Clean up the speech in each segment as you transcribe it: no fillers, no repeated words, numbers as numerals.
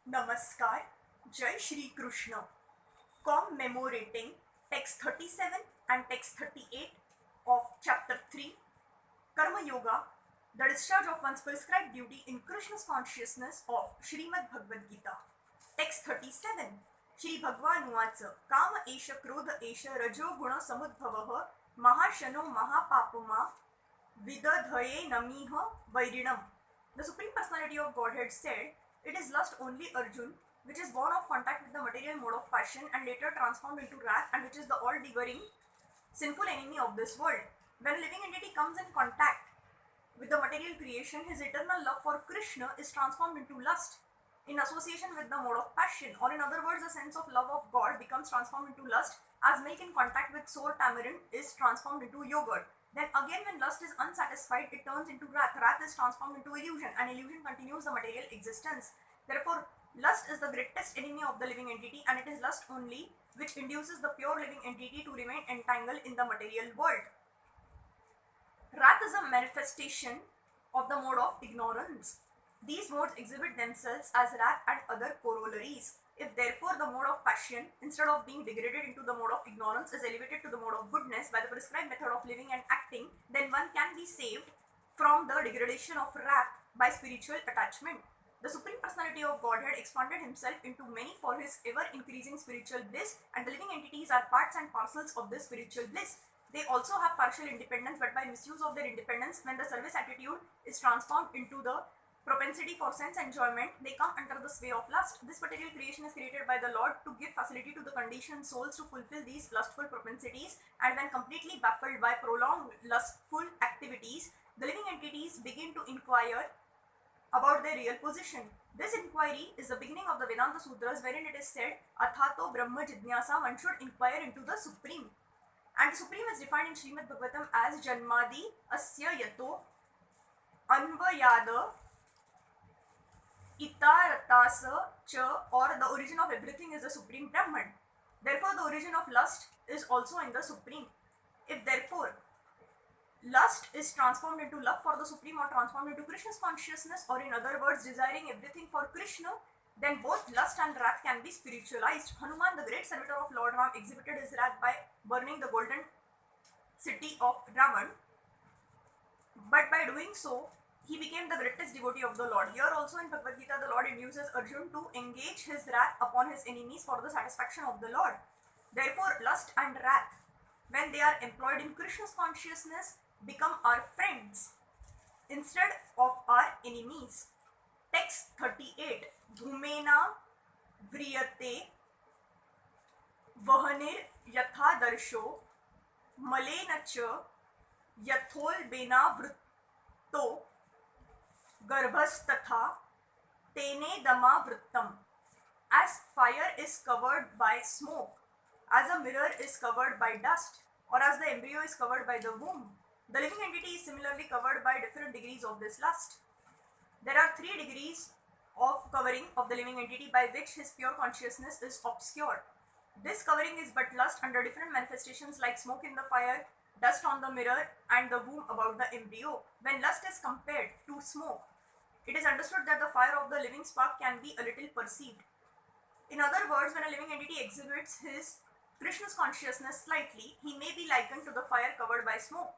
Namaskar, Jai Shri Krishna. Commemorating text 37 and text 38 of chapter 3, Karma Yoga, the discharge of one's prescribed duty in Krishna's consciousness of Srimad Bhagavad Gita. Text 37. Shri Bhagwan Uvaca Kama Esha Krodha Esha Rajo Guna Samudbhavaha Mahashano Mahapapama Vidadhaye Namiha Vairinam. The Supreme Personality of Godhead said, "It is lust only, Arjun, which is born of contact with the material mode of passion and later transformed into wrath, and which is the all-devouring sinful enemy of this world. When a living entity comes in contact with the material creation, his eternal love for Krishna is transformed into lust in association with the mode of passion, or in other words, the sense of love of God becomes transformed into lust as milk in contact with sour tamarind is transformed into yogurt. Then again, when lust is unsatisfied, it turns into wrath. Wrath is transformed into illusion, and illusion continues the material existence. Therefore, lust is the greatest enemy of the living entity, and it is lust only which induces the pure living entity to remain entangled in the material world. Wrath is a manifestation of the mode of ignorance. These modes exhibit themselves as wrath and other corollaries. If therefore the mode of passion, instead of being degraded into the mode of ignorance, is elevated to the mode of goodness by the prescribed method of living and acting, then one can be saved from the degradation of wrath by spiritual attachment. The Supreme Personality of Godhead expanded himself into many for his ever-increasing spiritual bliss, and the living entities are parts and parcels of this spiritual bliss. They also have partial independence, but by misuse of their independence, when the service attitude is transformed into the propensity for sense enjoyment, they come under the sway of lust. This material creation is created by the Lord to give facility to the conditioned souls to fulfill these lustful propensities, and when completely baffled by prolonged lustful activities, the living entities begin to inquire about their real position. This inquiry is the beginning of the Vedanta Sutras, wherein it is said, Athato Brahma Jidnyasa, one should inquire into the Supreme. And the Supreme is defined in Srimad Bhagavatam as Janmadi Asya Yato Anvayada Itaratasa Cha, or the origin of everything is the Supreme Brahman. Therefore, the origin of lust is also in the Supreme. If therefore lust is transformed into love for the Supreme or transformed into Krishna's consciousness, or in other words, desiring everything for Krishna, then both lust and wrath can be spiritualized. Hanuman, the great servitor of Lord Ram, exhibited his wrath by burning the golden city of Ravan. But by doing so, he became the greatest devotee of the Lord. Here also in Bhagavad Gita, the Lord induces Arjun to engage his wrath upon his enemies for the satisfaction of the Lord. Therefore, lust and wrath, when they are employed in Krishna's consciousness, become our friends instead of our enemies. Text 38. Dhumena vriyate vahanir yatha darsho malena cha yathol bena vritto garbhastatha tene dama vrittam. As fire is covered by smoke, as a mirror is covered by dust, or as the embryo is covered by the womb, the living entity is similarly covered by different degrees of this lust. There are 3 degrees of covering of the living entity by which his pure consciousness is obscured. This covering is but lust under different manifestations like smoke in the fire, dust on the mirror, and the womb about the embryo. When lust is compared to smoke, it is understood that the fire of the living spark can be a little perceived. In other words, when a living entity exhibits his Krishna's consciousness slightly, he may be likened to the fire covered by smoke.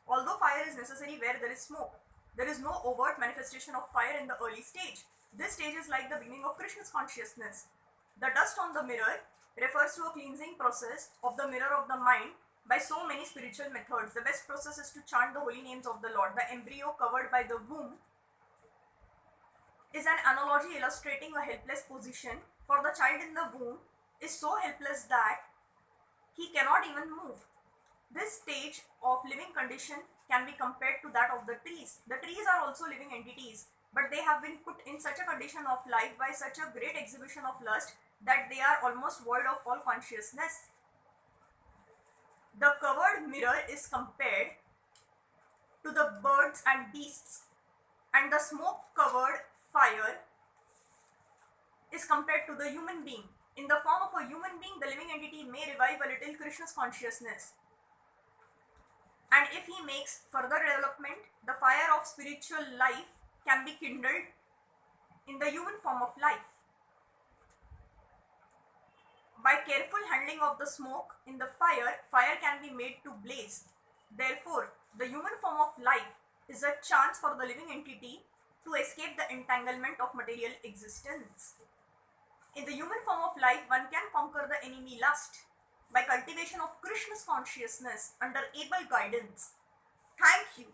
Although fire is necessary where there is smoke, there is no overt manifestation of fire in the early stage. This stage is like the beginning of Krishna's consciousness. The dust on the mirror refers to a cleansing process of the mirror of the mind by so many spiritual methods. The best process is to chant the holy names of the Lord. The embryo covered by the womb is an analogy illustrating a helpless position, for the child in the womb is so helpless that he cannot even move. This stage of living condition can be compared to that of the trees. The trees are also living entities, but they have been put in such a condition of life by such a great exhibition of lust that they are almost void of all consciousness. The covered mirror is compared to the birds and beasts, and the smoke-covered fire is compared to the human being. In the form of a human being, the living entity may revive a little Krishna's consciousness. And if he makes further development, the fire of spiritual life can be kindled in the human form of life. By careful handling of the smoke in the fire, fire can be made to blaze. Therefore, the human form of life is a chance for the living entity to escape the entanglement of material existence. In the human form of life, one can conquer the enemy lust by cultivation of Krishna's consciousness under able guidance. Thank you.